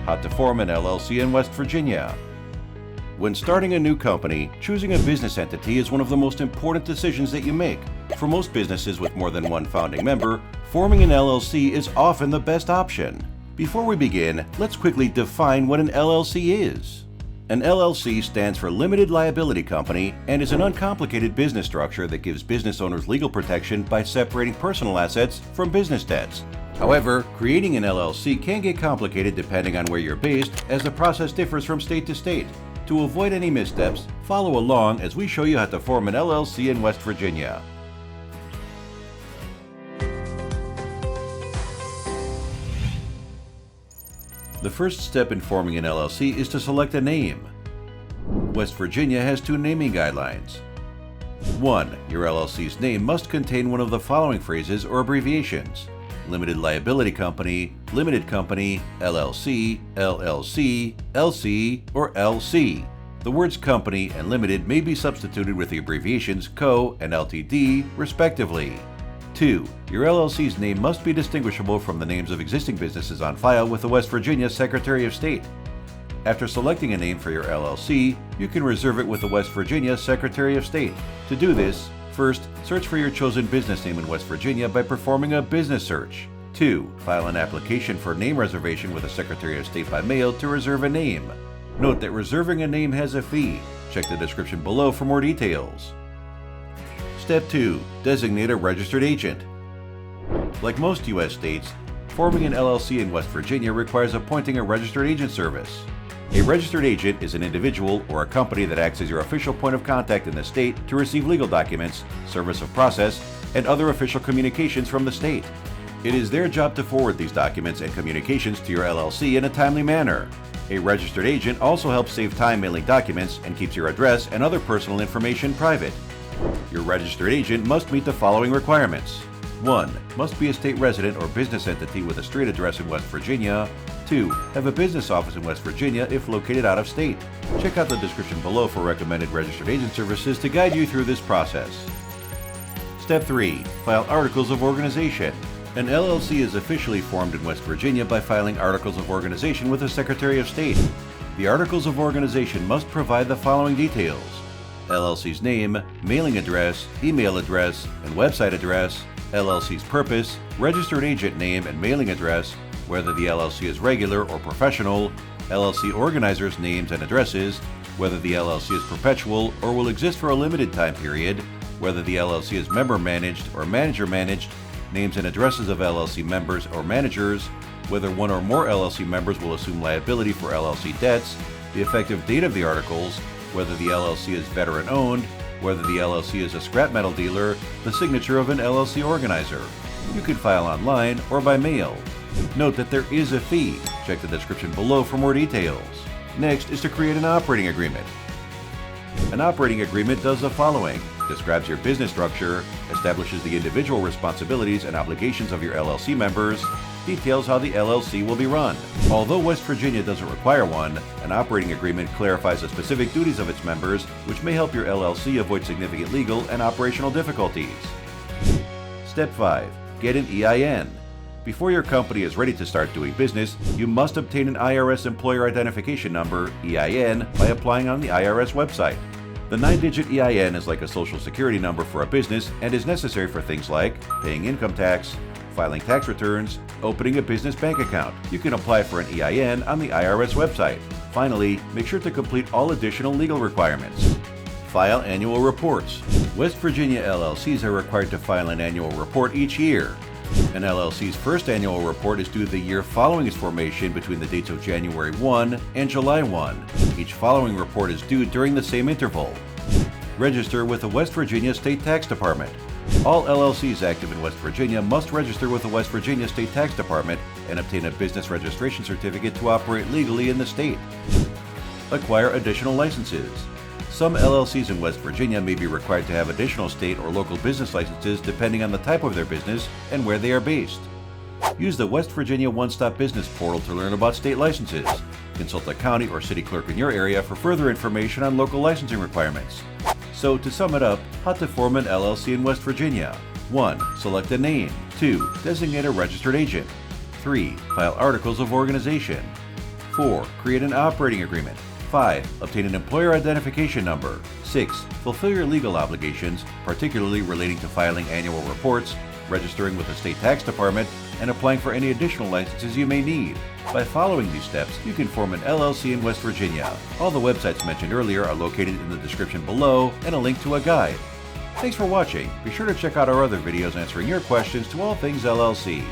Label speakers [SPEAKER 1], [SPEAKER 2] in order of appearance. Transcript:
[SPEAKER 1] How to form an LLC in West Virginia. When starting a new company, choosing a business entity is one of the most important decisions that you make. For most businesses with more than one founding member, forming an LLC is often the best option. Before we begin, let's quickly define what an LLC is. An LLC stands for Limited Liability Company and is an uncomplicated business structure that gives business owners legal protection by separating personal assets from business debts. However, creating an LLC can get complicated depending on where you're based, as the process differs from state to state. To avoid any missteps, follow along as we show you how to form an LLC in West Virginia. The first step in forming an LLC is to select a name. West Virginia has two naming guidelines. 1. Your LLC's name must contain one of the following phrases or abbreviations: Limited Liability Company, Limited Company, LLC, LLC, LC, or LC. The words company and limited may be substituted with the abbreviations Co and Ltd, respectively. 2. Your LLC's name must be distinguishable from the names of existing businesses on file with the West Virginia Secretary of State. After selecting a name for your LLC, you can reserve it with the West Virginia Secretary of State. To do this, first, search for your chosen business name in West Virginia by performing a business search. 2. File an application for name reservation with the Secretary of State by mail to reserve a name. Note that reserving a name has a fee. Check the description below for more details. Step 2. Designate a registered agent. Like most U.S. states, forming an LLC in West Virginia requires appointing a registered agent service. A registered agent is an individual or a company that acts as your official point of contact in the state to receive legal documents, service of process, and other official communications from the state. It is their job to forward these documents and communications to your LLC in a timely manner. A registered agent also helps save time mailing documents and keeps your address and other personal information private. Your registered agent must meet the following requirements. 1. Must be a state resident or business entity with a street address in West Virginia. 2. Have a business office in West Virginia if located out of state. Check out the description below for recommended registered agent services to guide you through this process. Step 3. File Articles of Organization. An LLC is officially formed in West Virginia by filing Articles of Organization with the Secretary of State. The Articles of Organization must provide the following details: LLC's name, mailing address, email address, and website address, LLC's purpose, registered agent name and mailing address, whether the LLC is regular or professional, LLC organizers' names and addresses, whether the LLC is perpetual or will exist for a limited time period, whether the LLC is member-managed or manager-managed, names and addresses of LLC members or managers, whether one or more LLC members will assume liability for LLC debts, the effective date of the articles, whether the LLC is veteran-owned, whether the LLC is a scrap metal dealer, the signature of an LLC organizer. You can file online or by mail. Note that there is a fee. Check the description below for more details. Next is to create an operating agreement. An operating agreement does the following: describes your business structure, establishes the individual responsibilities and obligations of your LLC members, details how the LLC will be run. Although West Virginia doesn't require one, an operating agreement clarifies the specific duties of its members, which may help your LLC avoid significant legal and operational difficulties. Step 5. Get an EIN. Before your company is ready to start doing business, you must obtain an IRS Employer Identification Number, EIN, by applying on the IRS website. The 9-digit EIN is like a social security number for a business and is necessary for things like paying income tax, filing tax returns, opening a business bank account. You can apply for an EIN on the IRS website. Finally, make sure to complete all additional legal requirements. File annual reports. West Virginia LLCs are required to file an annual report each year. An LLC's first annual report is due the year following its formation between the dates of January 1 and July 1. Each following report is due during the same interval. Register with the West Virginia State Tax Department. All LLCs active in West Virginia must register with the West Virginia State Tax Department and obtain a business registration certificate to operate legally in the state. Acquire additional licenses. Some LLCs in West Virginia may be required to have additional state or local business licenses depending on the type of their business and where they are based. Use the West Virginia One-Stop Business Portal to learn about state licenses. Consult a county or city clerk in your area for further information on local licensing requirements. So to sum it up, how to form an LLC in West Virginia. 1. Select a name. 2. Designate a registered agent. 3. File articles of organization. 4. Create an operating agreement. 5. Obtain an employer identification number. 6. Fulfill your legal obligations, particularly relating to filing annual reports, registering with the state tax department, and applying for any additional licenses you may need. By following these steps, you can form an LLC in West Virginia. All the websites mentioned earlier are located in the description below and a link to a guide. Thanks for watching. Be sure to check out our other videos answering your questions to all things LLC.